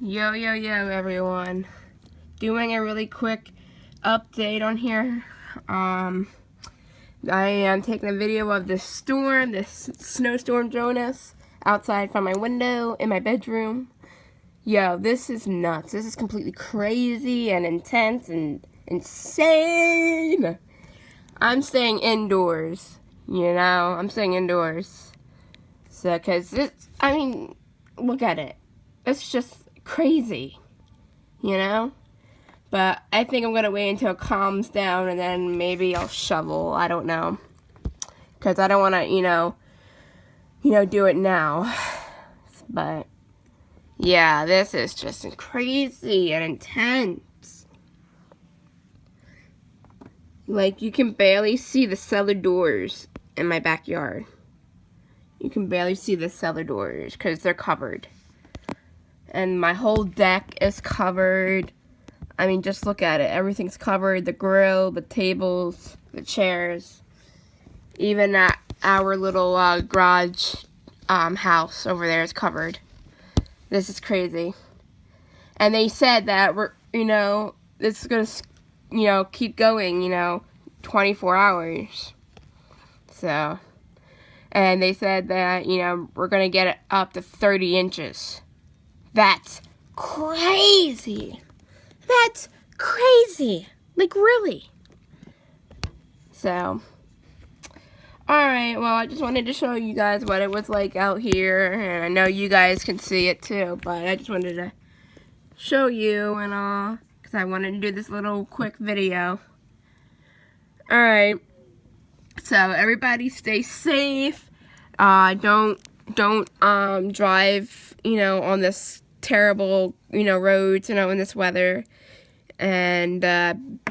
Yo, everyone. Doing a really quick update on here. I am taking a video of this storm, this snowstorm Jonas, outside from my window in my bedroom. Yo, this is nuts. This is completely crazy and intense and insane. I'm staying indoors, I'm staying indoors. So, look at it. It's just crazy, But I think I'm going to wait until it calms down and then maybe I'll shovel. I don't know. Because I don't want to, do it now. But, yeah, this is just crazy and intense. Like, you can barely see the cellar doors in my backyard. You can barely see the cellar doors because they're covered. And my whole deck is covered. I mean, just look at it. Everything's covered. The grill, the tables, the chairs. Even at our little garage house over there is covered. This is crazy. And they said that this is going to, keep going, 24 hours. So, and they said that, we're going to get it up to 30 inches. That's crazy. That's crazy. Like, really. So, alright, well, I just wanted to show you guys what it was like out here. And I know you guys can see it too, but I just wanted to show you and all, because I wanted to do this little quick video. Alright, so everybody stay safe. Don't drive, on this terrible, roads, in this weather. And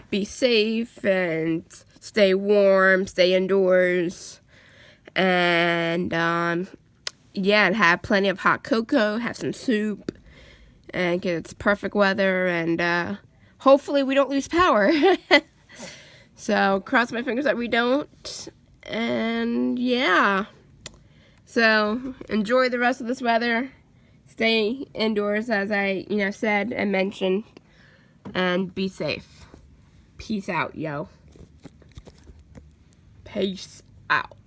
be safe and stay warm, stay indoors. And, yeah, and have plenty of hot cocoa, have some soup, and get it's perfect weather. And hopefully we don't lose power. So, cross my fingers that we don't. And, yeah. So, enjoy the rest of this weather. Stay indoors, as I, said and mentioned. And be safe. Peace out, yo. Peace out.